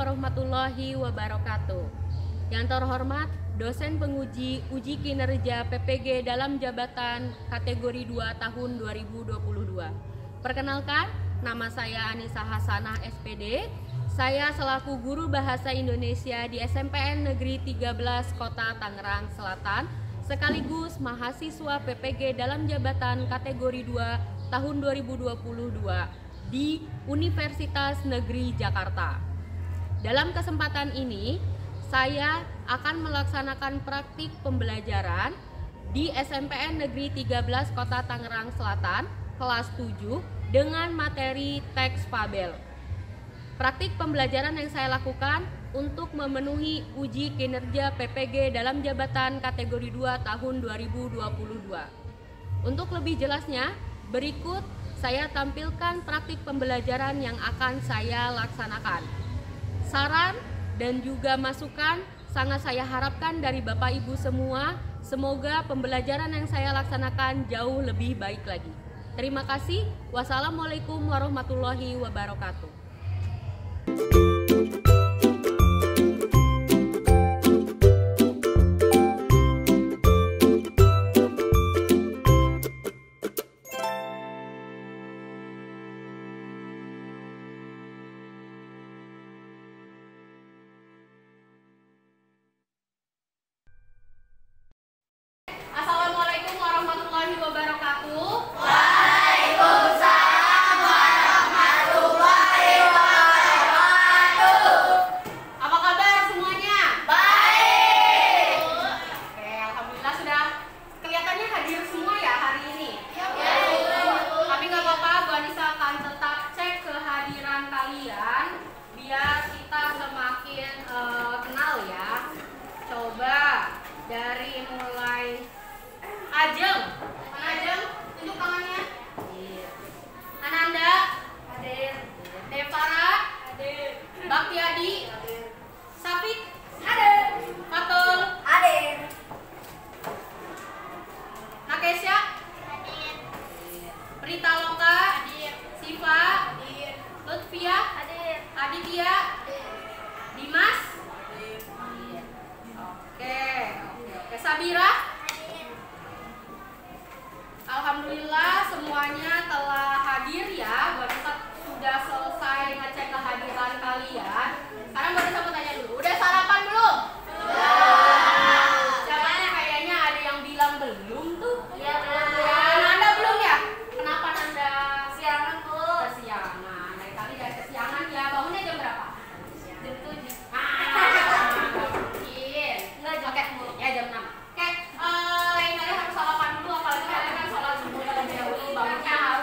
warahmatullahi wabarakatuh. Yang terhormat dosen penguji uji kinerja PPG dalam jabatan kategori 2 tahun 2022. Perkenalkan, nama saya Anissa Hasanah SPD. Saya selaku guru bahasa Indonesia di SMPN Negeri 13 Kota Tangerang Selatan, sekaligus mahasiswa PPG dalam jabatan kategori 2 tahun 2022 di Universitas Negeri Jakarta. Dalam kesempatan ini, saya akan melaksanakan praktik pembelajaran di SMPN Negeri 13 Kota Tangerang Selatan, kelas 7 dengan materi teks fabel. Praktik pembelajaran yang saya lakukan untuk memenuhi uji kinerja PPG dalam jabatan kategori 2 tahun 2022. Untuk lebih jelasnya, berikut saya tampilkan praktik pembelajaran yang akan saya laksanakan. Saran dan juga masukan sangat saya harapkan dari Bapak Ibu semua. Semoga pembelajaran yang saya laksanakan jauh lebih baik lagi. Terima kasih. Wassalamualaikum warahmatullahi wabarakatuh. Assalamualaikum warahmatullahi wabarakatuh. Waalaikumsalam warahmatullahi wabarakatuh. Apa kabar semuanya? Baik. Oke, alhamdulillah sudah kelihatannya hadir semua ya hari ini. Ya. Tapi nggak apa-apa, Bu Anissa akan tetap cek kehadiran kalian biar kita semakin kenal ya. Coba dari mulai Ajeng. Mana Ajeng? Tunjuk tangannya. Iya. Ananda. Hadir. Devara. Hadir. Baktiadi. Hadir. Safik. Hadir. Fatul. Hadir. Nakesya. Hadir. Prita Loka. Hadir. Siva. Hadir. Lutfia. Hadir. Aditya. Hadir. Dimas. Hadir. Oke. Sabira. Alhamdulillah semuanya telah hadir ya. Bu Anissa sudah selesai ngecek kehadiran kalian. Sekarang Bu Anissa mau tanya dulu, udah sarapan belum? Siapa kayaknya ada yang bilang belum tuh? Iya, belum. Ya, Nanda belum ya? Kenapa Nanda? Kesiangan, Bu. Kesiangan. Dari tadi dari kesiangan ya. Bangunnya jam berapa? Jam 7. Nggak mungkin. Enggak, jam Oke, 10. ya jam 6. Oke, lain kali harus sarapan dulu, apalagi kalian kan sholat subuh terlebih dahulu, bangunnya harus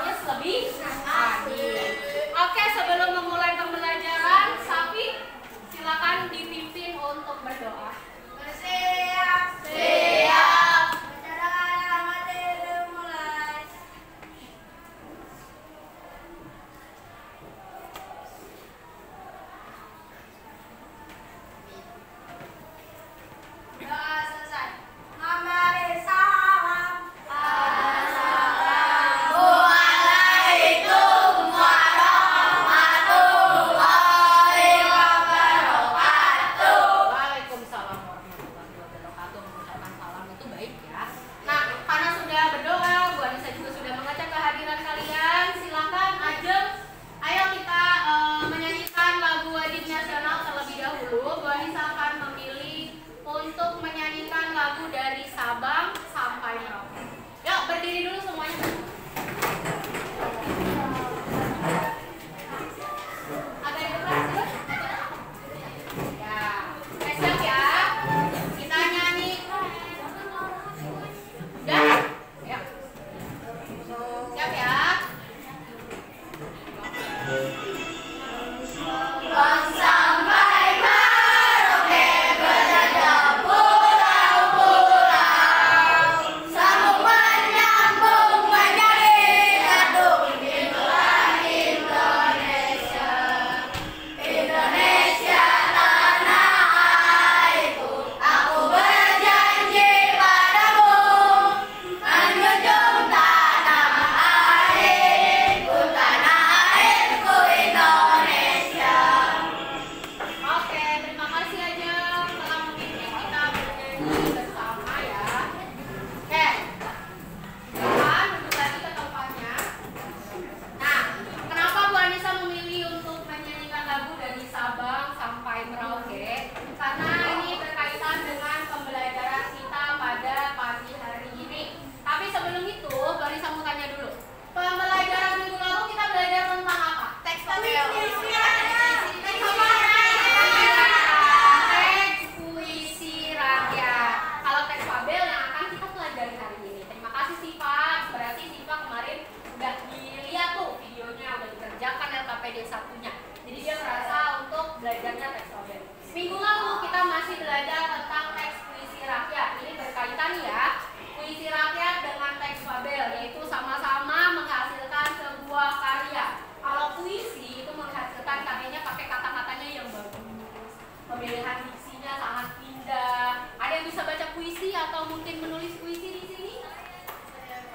belajarnya teks fabel. Minggu lalu kita masih belajar tentang teks puisi rakyat. Ini berkaitan ya, puisi rakyat dengan teks fabel, yaitu sama-sama menghasilkan sebuah karya. Kalau puisi itu menghasilkan karyanya pakai kata-katanya yang bagus, pemilihan diksinya sangat indah. Ada yang bisa baca puisi atau mungkin menulis puisi di sini?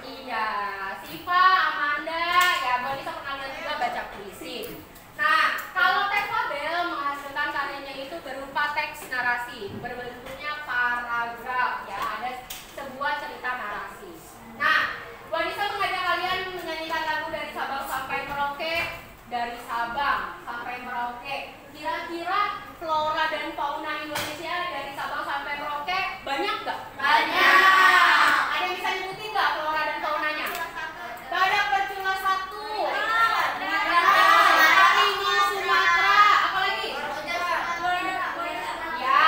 Iya, Siva, Amanda, ya Boni pernah lihat juga baca puisi. Nah, kalau teks fabel menghasilkan karyanya itu berupa teks narasi, berbentuknya paragraf, ya ada sebuah cerita narasi. Nah, Bu Anissa mengajak kalian menyanyikan lagu dari Sabang sampai Merauke, dari Sabang sampai Merauke. Kira-kira flora dan fauna Indonesia dari Sabang sampai Merauke banyak nggak? Banyak. Ada yang bisa nyebutin nggak flora dan faunanya? Badak bercula 1. Harimau Sumatera. Apa lagi? Ya.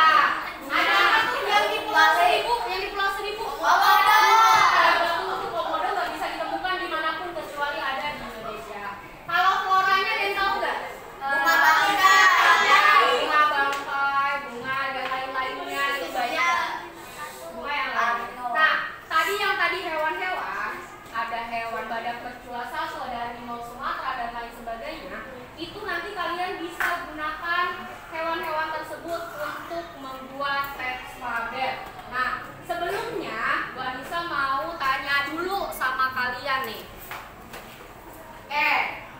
Ada apa tuh yang di Pulau Seribu? Yang di Pulau Seribu? Komodo. Betul, komodo nggak bisa ditemukan dimanapun kecuali ada di Indonesia. Kalau floranya ada yang tahu nggak? Bunga bangkai, bunga dan lain-lainnya itu banyak. Bunga yang lain. Nah, tadi hewan-hewan, ada hewan badak bercula 1, ada harimau Sumatera dan lain sebagainya. Itu nanti kalian bisa gunakan hewan-hewan tersebut untuk membuat teks fabel. Nah, sebelumnya Bu Anissa mau tanya dulu sama kalian nih.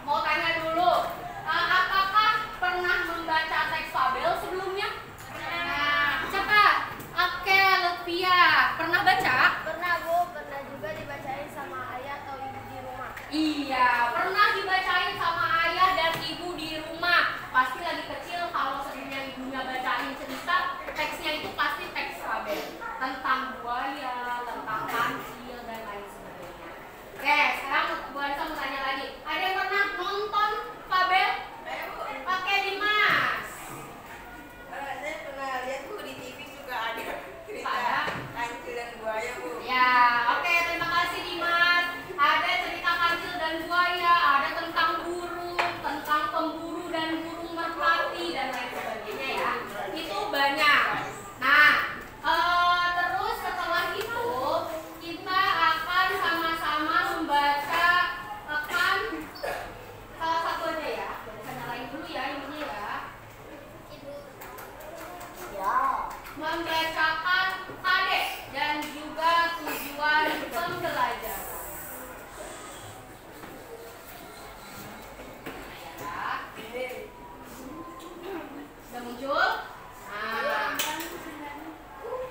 Mau tanya dulu, apakah pernah membaca teks fabel sebelumnya? Pernah. Siapa? Oke, Lutfia. Pernah baca? Pernah Bu, pernah juga dibacain sama ayah atau ibu di rumah. Iya, pernah dibacain sama ayah dan ibu di rumah. Pasti lagi kecil kalau sebenarnya ibunya bacain cerita, teksnya itu pasti teks fabel tentang buaya, tentang kancil dan lain sebagainya. Oke, sekarang Bu Anissa mau tanya lagi. Ada yang pernah nonton fabel? Oke, Dimas. Saya pernah lihat Bu di TV juga ada cerita Ada? kancil dan buaya Bu. Ya, oke, terima kasih Dimas. Ada cerita kancil dan buaya, ada tentang burung, tentang pemburu dan burung merpati dan lain sebagainya ya. Itu banyak. Nah, terus setelah itu kita akan sama-sama membaca kan salah satu aja ya. Saya nyalain dulu ya ininya ya. Ya. Membacakan KD dan juga tujuan pembelajaran. Ya. Sudah muncul? Nah.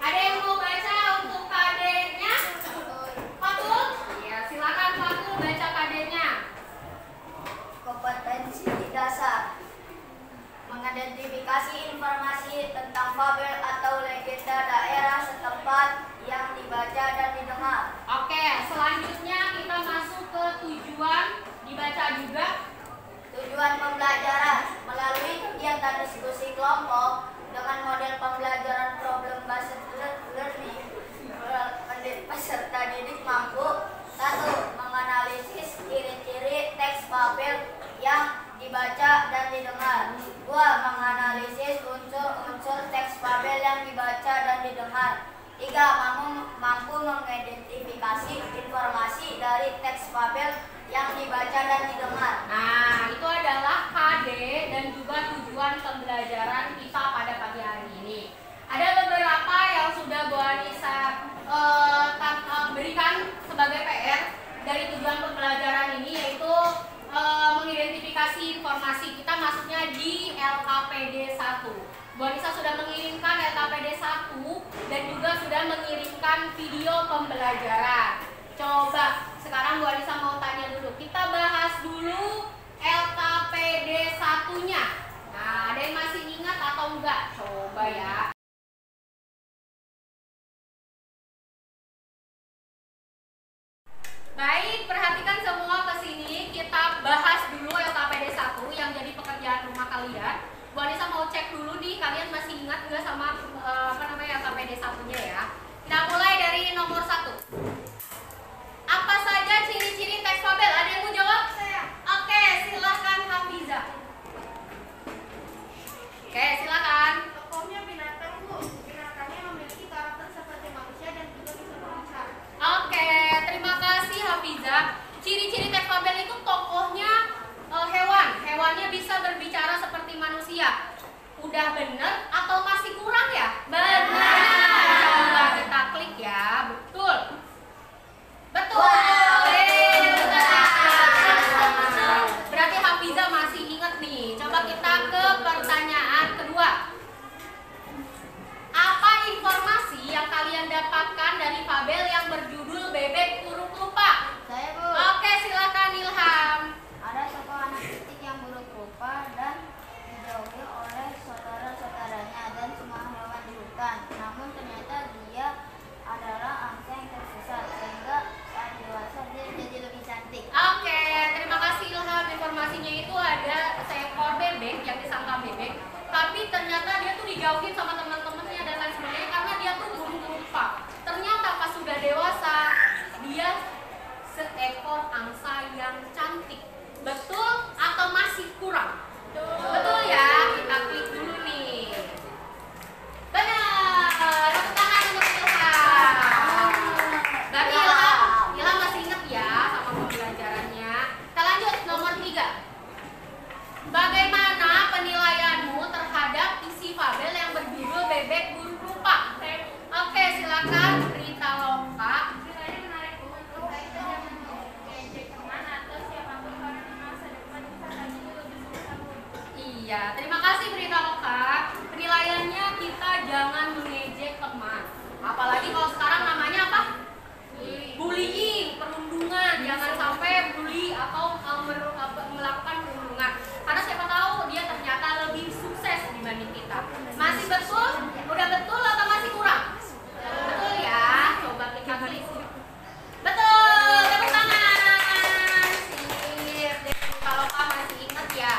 Ada yang mau baca untuk KD-nya? Fatul? Iya, silakan Fatul baca KD-nya. Kompetensi dasar. Mengidentifikasi informasi tentang fabel atau legenda daerah setempat yang dibaca dan didengar. Oke, selanjutnya kita masuk ke tujuan dibaca juga. Tujuan pembelajaran melalui kegiatan diskusi kelompok dengan model pembelajaran problem based learning. Peserta didik mampu 1. Menganalisis ciri-ciri teks fabel yang dibaca dan didengar. 2. Menganalisis unsur-unsur teks fabel yang dibaca dan didengar. 3. Mampu mengidentifikasi informasi dari teks fabel yang dibaca dan didengar. Nah, itu adalah KD dan juga tujuan pembelajaran kita pada pagi hari ini. Ada beberapa yang sudah Bu Anissa berikan sebagai PR dari tujuan pembelajaran ini, yaitu mengidentifikasi informasi. Kita masuknya di LKPD 1. Bu Anissa sudah mengirimkan LKPD 1 dan juga sudah mengirimkan video pembelajaran. Coba sekarang Bu Anissa mau tanya dulu. Kita bahas dulu LKPD 1-nya. Nah, ada yang masih ingat atau enggak? Coba ya. Baik, perhatikan semua ke sini. Kita bahas dulu LKPD 1 yang jadi pekerjaan rumah kalian. Bu Anissa mau cek dulu nih, kalian masih ingat nggak sama LKPD 1-nya ya. Kita mulai dari nomor 1. Apa saja ciri-ciri teks fabel? Ada yang mau jawab? Oke, silahkan Hafiza. Oke, Udah bener atau masih kurang ya? Benar. Coba kita klik ya. Betul. Betul. Berarti Hafiza masih ingat nih. Coba kita ke pertanyaan kedua. Apa informasi yang kalian dapatkan dari fabel yang berjudul Bebek Buruk Rupa? Saya, Bu. Oke, silakan Ilham. Ada seekor anak kucing yang buruk rupa dan dijauhi oleh saudara-saudaranya dan semua hewan di hutan. Namun ternyata dia adalah angsa yang tersesat sehingga saat dewasa dia jadi lebih cantik. Oke, terima kasih Ilham. Informasinya itu ada seekor bebek yang disangka bebek, tapi ternyata dia tuh dijauhin sama teman-temannya dan lain sebagainya karena dia tuh buruk rupa. Ternyata pas sudah dewasa, dia seekor angsa yang cantik. Betul atau masih kurang? Betul ya, kita klik dulu nih. Benar, tepuk tangan untuk Ilham. Berarti Ilham masih ingat ya sama pembelajarannya. Kita lanjut nomor 3. Bagaimana penilaianmu terhadap isi fabel yang berjudul Bebek Buruk Rupa? Oke, silakan Rita Loka. Iya, terima kasih Berita Loka. Penilaiannya kita jangan mengejek teman. Apalagi kalau sekarang namanya apa? Bullying, perundungan. Jangan sampai bully atau melakukan perundungan. Karena siapa tahu dia ternyata lebih sukses dibanding kita. Masih betul? Udah betul atau masih kurang? Betul ya. Coba kita klik. Betul, tepuk tangan. Sip. Kalau kamu masih ingat ya.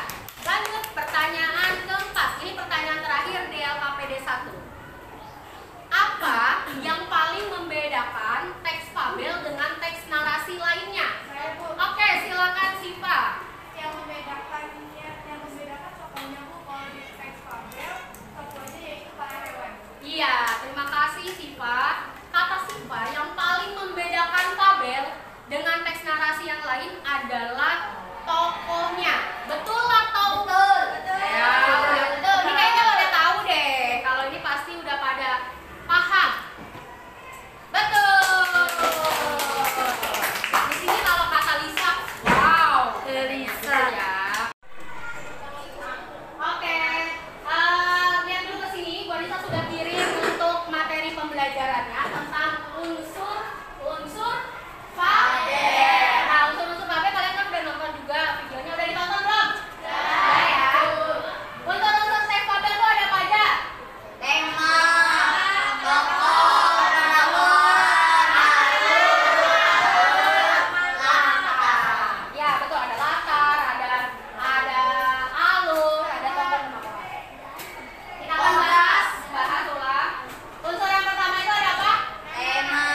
Lanjut pertanyaan keempat. Ini pertanyaan terakhir di LKPD 1. Apa yang paling membedakan teks fabel dengan teks narasi lainnya? Oke, silakan Siva. Yang membedakan tokohnya, Bu, kalau di teks fabel tokohnya yaitu para hewan. Iya, terima kasih Siva. Kata Siva yang paling membedakan fabel dengan teks narasi yang lain adalah tokohnya. Betul atau Betul. ya, udah betul. Ini kayaknya udah tahu deh. Kalau ini pasti udah pada paham. Betul. Di sini kalau kata Lisa, wow, Lisa ya. Oke, lihat dulu ke sini. Bu Anissa sudah kirim untuk materi pembelajarannya tentang unsur fabel. Nah, unsur fabel kalian kan udah nonton juga videonya, udah ditonton belum? Udah ya. Unsur-unsur teks fabel itu ada apa aja? Tema, tokoh, latar. Ya betul, ada latar, ada alur, ada tokoh. Kita akan bahas ulang. Unsur yang pertama itu ada apa? Tema,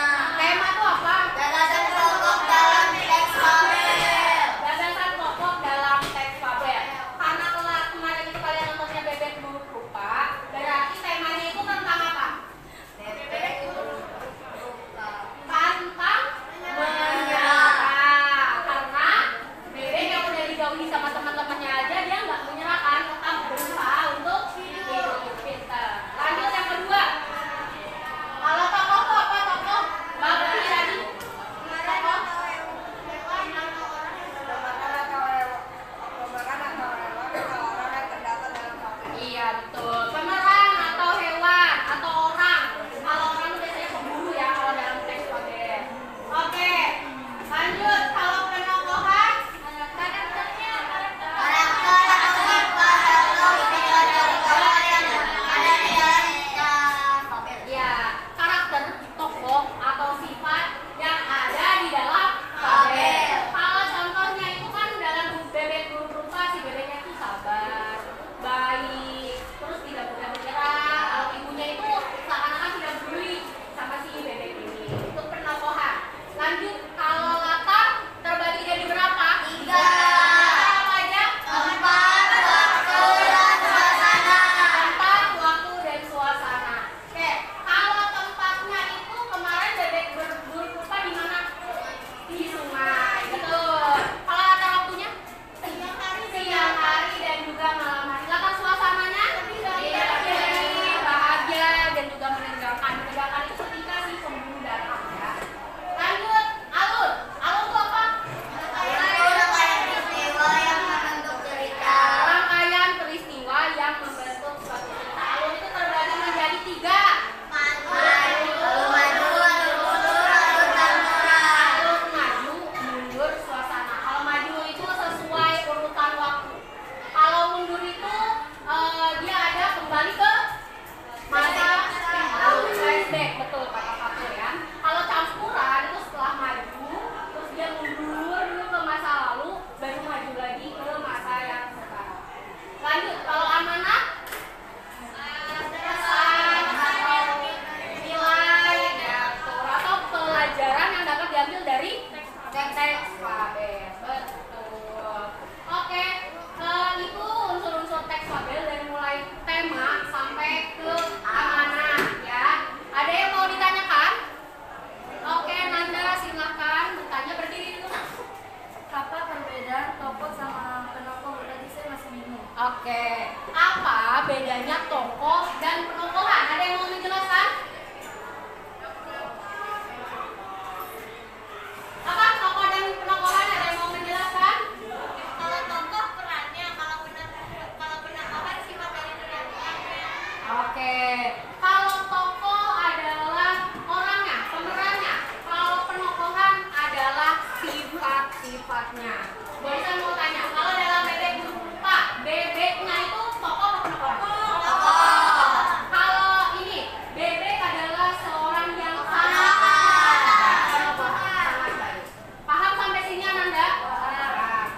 teks fabel. Betul. Oke, itu unsur-unsur teks fabel dari mulai tema sampai ke amanah ya. Ada yang mau ditanyakan? Oke, Nanda silahkan bertanya, berdiri dulu. Apa perbedaan tokoh sama penokoh? Tadi saya masih bingung. Oke, apa bedanya tokoh dan penokohan? Ada yang mau menjelaskan? Apa tokoh dan penokohan? Ada yang mau menjelaskan? Kalau tokoh perannya, kalau penokohan sifat dari perannya. Oke, kalau tokoh adalah orangnya, pemerannya. Kalau penokohan adalah sifat-sifatnya. Boleh saya mau tanya, kalau dalam bebek Pak, bebeknya itu tokoh atau penokohan? Tokoh. Kalau ini, bebek adalah seorang yang sangat baik. Paham sampai sini Ananda?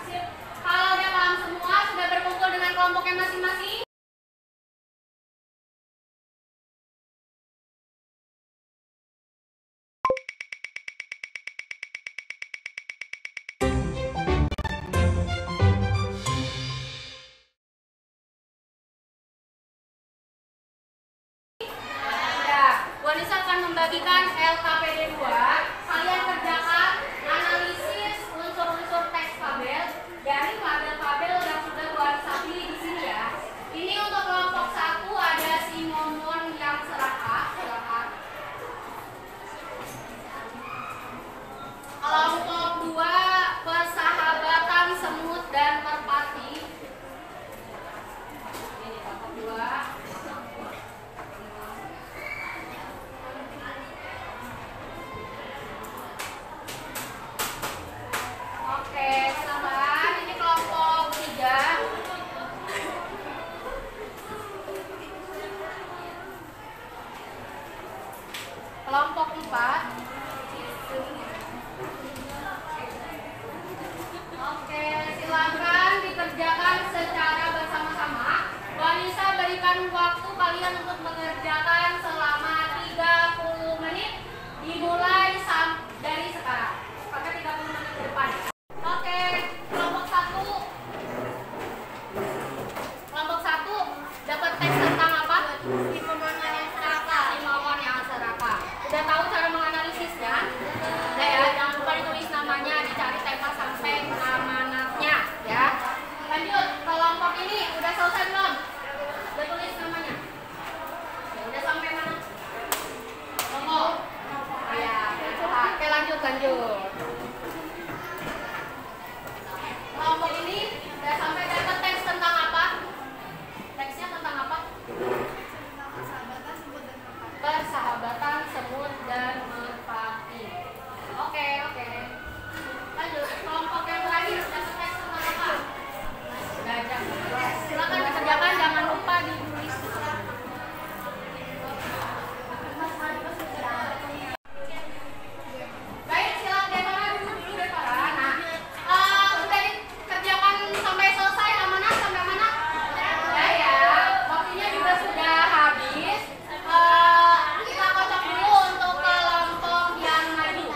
Sip. Kalau udah paham semua, sudah berkumpul dengan kelompoknya masing-masing? Wanisa akan membagikan LKPD 2. Kalian kerjakan analisis unsur-unsur teks fabel dari fabel-fabel yang sudah Wanisa pilih di sini ya. Ini untuk kelompok 1 ada si Momon yang serakah. Silakan. Kelompok 2 persahabatan semut dan merpati. Ini kelompok 2. Oke, silakan. Ini kelompok 3. Kelompok 4. Oke, silakan dikerjakan secara bersama-sama. Wanisa berikan waktu kalian untuk mengerjakan selama 30 menit dimulai dari sekarang. Pakai 30 menit ke depan. Oke, kelompok 1. Kelompok 1 dapat teks tentang apa? Si Momon yang serakah. Si Momon yang serakah. Udah tahu cara menganalisisnya? Udah ya, jangan lupa ditulis namanya, dicari tema sampai amanatnya ya. Lanjut, kelompok ini udah selesai belum? Udah tulis namanya? Ya, udah sampai mana? Kelompok. Ya, oke lanjut. Kelompok ini udah sampai dapat teks tentang apa? Teksnya tentang apa? Persahabatan semut dan merpati. Oke. Lanjut, kelompok yang terakhir dapat teks tentang apa? Gajah. Silakan dikerjakan, jangan lupa ditulis. Baik, silakan Devara dulu Devara. Nah, udah dikerjakan sampai selesai amanah sampai mana? Udah ya. Waktunya juga sudah habis. Kita kocok dulu untuk kelompok yang maju.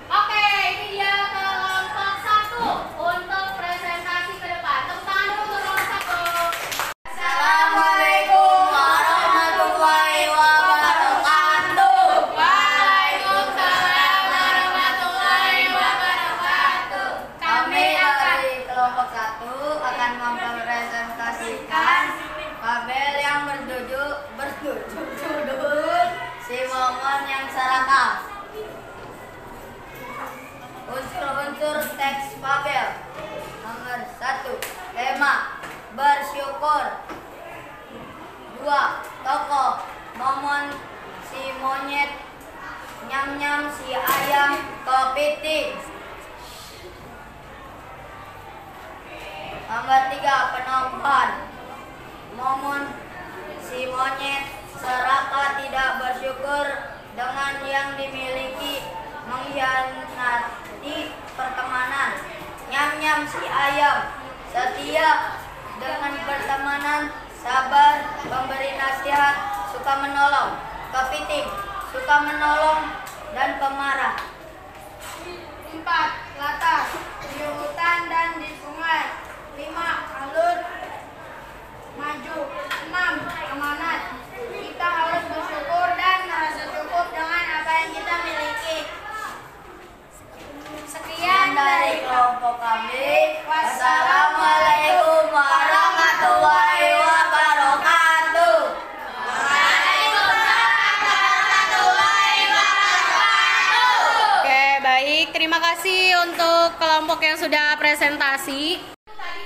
Oke, ini dia kelompok 1 untuk presentasi ke depan. Tepuk tangan dulu untuk kelompok 1. Assalamualaikum warahmatullahi wabarakatuh. Waalaikumsalam warahmatullahi wabarakatuh. Kami dari kelompok 1 akan mempresentasikan fabel yang berjudul Si Momon yang serakah. Unsur-unsur teks fabel. Nomor 1, tema bersyukur. 2, tokoh Momon si monyet, Nyam-nyam si ayam, kepiting. Nomor 3, penokohan Momon si monyet serakah tidak bersyukur dengan yang dimiliki, mengkhianati pertemanan. Nyam-nyam si ayam setia dengan pertemanan, sabar, memberi nasihat, suka menolong. Kepiting suka menolong dan pemarah. 4. Latar di hutan dan di sungai. 5. Alur maju. 6. Amanat. Kita harus bersyukur dan merasa cukup dengan apa yang kita miliki. Sekian Dari kelompok kami, wassalamualaikum warahmatullahi wabarakatuh. Oke, baik. Terima kasih untuk kelompok yang sudah presentasi. Tadi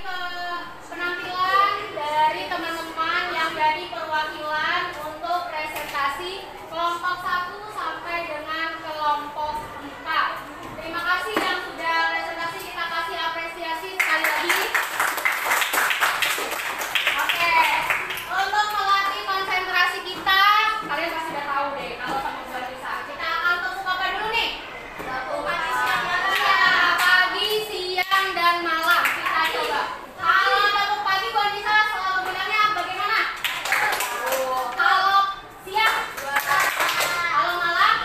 penampilan dari teman-teman yang jadi perwakilan untuk presentasi kelompok 1 sampai dengan kelompok 4. Terima kasih yang sudah presentasi, kita kasih apresiasi sekali lagi. Oke, untuk melatih konsentrasi kita, kalian pasti udah tahu deh kalau sama bulan bisa. Kita akan tepuk apa dulu nih? Pagi, siang, dan malam. Kita coba. Kalau tepuk pagi, bulan bisa selalu bilangnya bagaimana? Kalau siang? Kalau malam?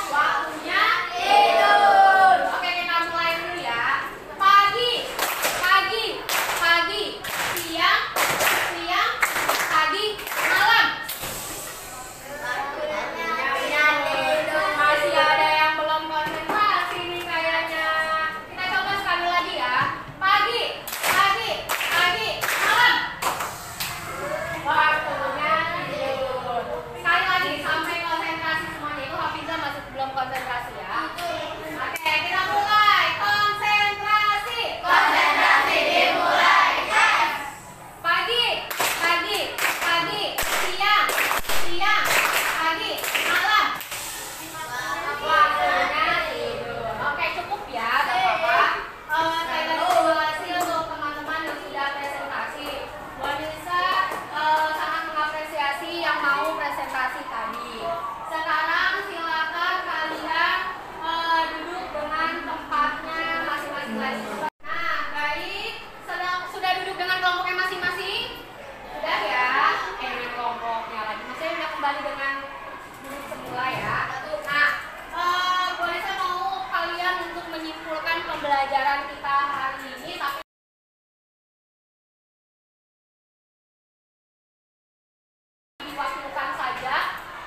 Waktunya tidur. Oke, kita mulai dulu ya. Pagi, pagi, pagi, siang, siang, pagi, malam. Masih ada yang belum konsentrasi nih kayaknya. Kita coba sekali lagi ya. Pagi, pagi, pagi, malam. Waktunya tidur. Sekali lagi sampai konsentrasi semuanya. Itu Hafizah masih belum konsentrasi ya. Oke, kita mulai. Konsentrasi. Konsentrasi dimulai. Yes. Pagi, pagi, pagi, siang, siang, pagi, malam. Waktunya tidur. Oke, cukup ya, gak apa-apa. Saya terima kasih untuk teman-teman yang sudah presentasi. Bu Anissa sangat mengapresiasi yang mau presentasi tadi. Sekarang silakan kalian duduk dengan tempatnya masing-masing lagi. Nah, baik. Sudah duduk dengan kelompoknya masing-masing? Sudah ya? Dengan kelompoknya lagi. Maksudnya sudah kembali dengan duduk semula ya. Nah, Bu Anissa mau kalian untuk menyimpulkan pembelajaran kita hari ini, tapi diwakilkan saja.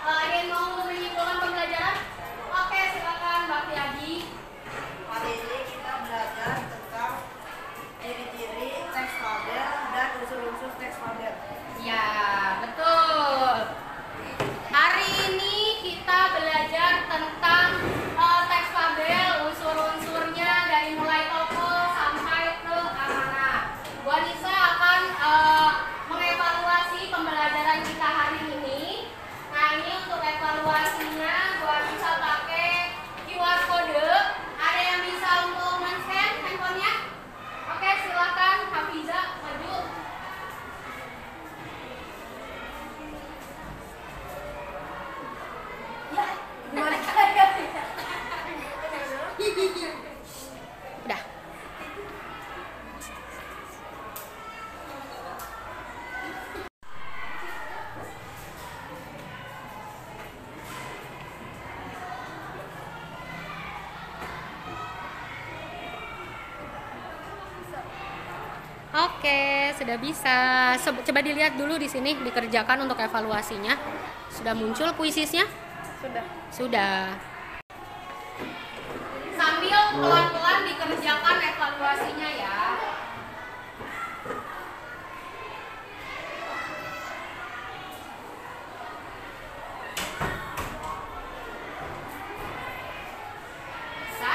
Ada yang mau menyimpulkan pembelajaran? Oke, silakan Mbak Tiadi. Hari ini kita belajar tentang ciri-ciri teks fabel dan unsur-unsur teks fabel. Ya, betul. Hari ini kita belajar tentang teks fabel, unsur-unsurnya dari mulai tokoh sampai ke amanat. Bu Anissa akan mengevaluasi pembelajaran kita hari ini. Nah, ini untuk evaluasinya Bu Anissa pakai QR code. Ada yang bisa untuk men-scan handphonenya? Oke, silakan Hafizah maju. Ya, gimana Udah. Oke, sudah bisa. Coba dilihat dulu di sini dikerjakan untuk evaluasinya. Sudah muncul puisisnya? Sudah. Sudah. Sambil pelan-pelan dikerjakan evaluasinya ya. Bisa?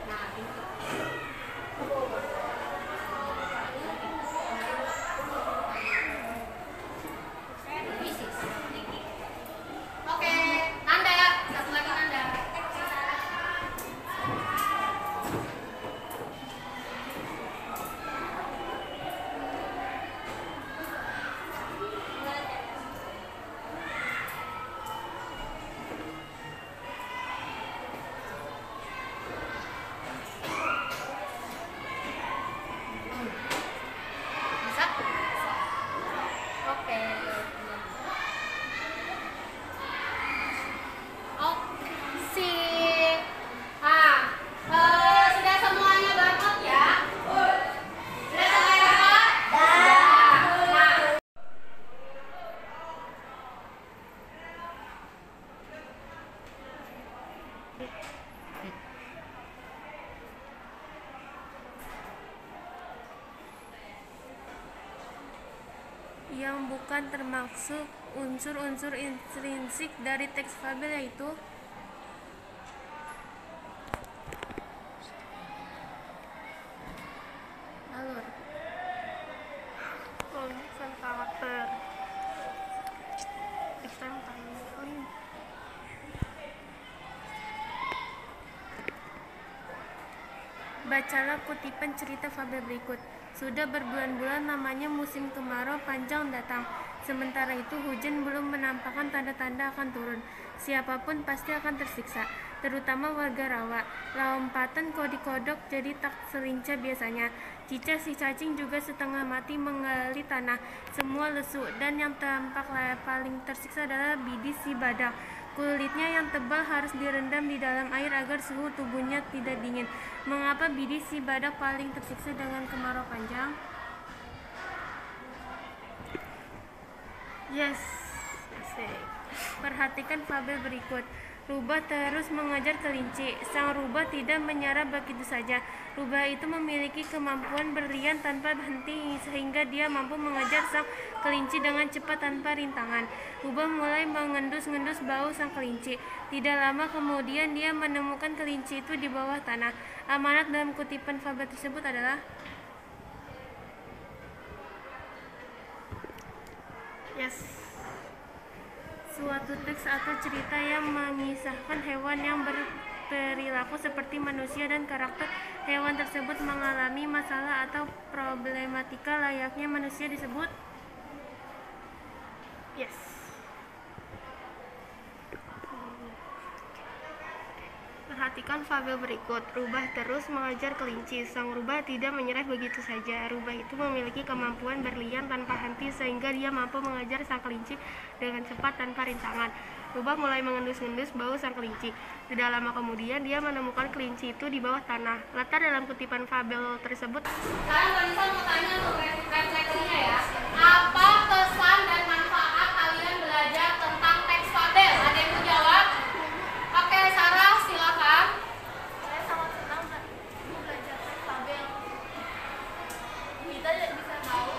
Nah, ini. Oke, yang bukan termasuk unsur-unsur intrinsik dari teks fabel, yaitu alur, pembahasan karakter, bacalah kutipan cerita fabel berikut. Sudah berbulan-bulan namanya musim kemarau panjang datang. Sementara itu hujan belum menampakkan tanda-tanda akan turun. Siapapun pasti akan tersiksa, terutama warga rawa. Lompatan kodok jadi tak selincah biasanya. Cicak si cacing juga setengah mati menggali tanah. Semua lesu, dan yang tampak paling tersiksa adalah bidis si badak. Kulitnya yang tebal harus direndam di dalam air agar suhu tubuhnya tidak dingin. Mengapa bidis si badak paling tersiksa dengan kemarau panjang? Yes, asik. Perhatikan fabel berikut. Rubah terus mengejar kelinci. Sang rubah tidak menyerah begitu saja. Rubah itu memiliki kemampuan berlian tanpa henti sehingga dia mampu mengejar sang kelinci dengan cepat tanpa rintangan. Rubah mulai mengendus-ngendus bau sang kelinci. Tidak lama kemudian dia menemukan kelinci itu di bawah tanah. Amanat dalam kutipan fabel tersebut adalah suatu teks atau cerita yang mengisahkan hewan yang berperilaku seperti manusia dan karakter hewan tersebut mengalami masalah atau problematika layaknya manusia disebut Perhatikan fabel berikut. Rubah terus mengejar kelinci. Sang rubah tidak menyerah begitu saja. Rubah itu memiliki kemampuan berlian tanpa henti sehingga dia mampu mengejar sang kelinci dengan cepat tanpa rintangan. Rubah mulai mengendus-endus bau sang kelinci. Tidak lama kemudian dia menemukan kelinci itu di bawah tanah. Latar dalam kutipan fabel tersebut. Sekarang Vanessa mau tanya untuk refleksinya ya. Apa kesan dan manfaat kalian belajar tentang teks fabel? Ada yang mau jawab? Oke, Sarah silakan. Saya sangat senang belajar teks fabel. Kita bisa tahu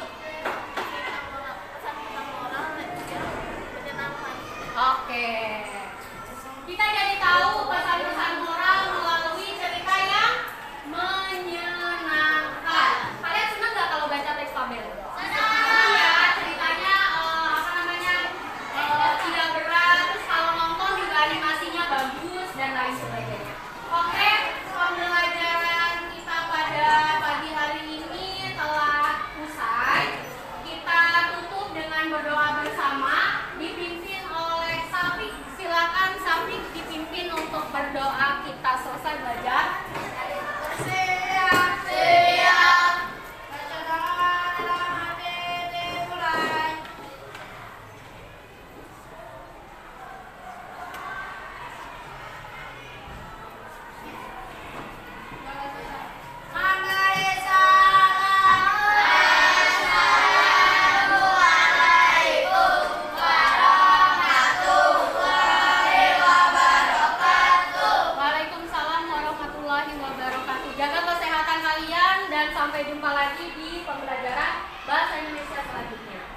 pesan-pesan moral dan juga menyenangkan. Oke. Kita jadi tahu pesan-pesan moral melalui cerita yang menyenangkan. Kalian senang nggak kalau baca teks fabel? Iya, ceritanya tidak berat. Terus kalau nonton juga animasinya bagus dan lain sebagainya. Oke, pembelajaran kita pada pagi hari ini telah usai. Kita tutup dengan berdoa bersama dipimpin oleh Safik. Silakan Safik dipimpin untuk berdoa kita selesai belajar. Siap. Baca doa dalam hati dimulai. Waalaikumsalam warahmatullahi wabarakatuh. Jaga kesehatan kalian dan sampai jumpa lagi di pembelajaran Bahasa Indonesia selanjutnya.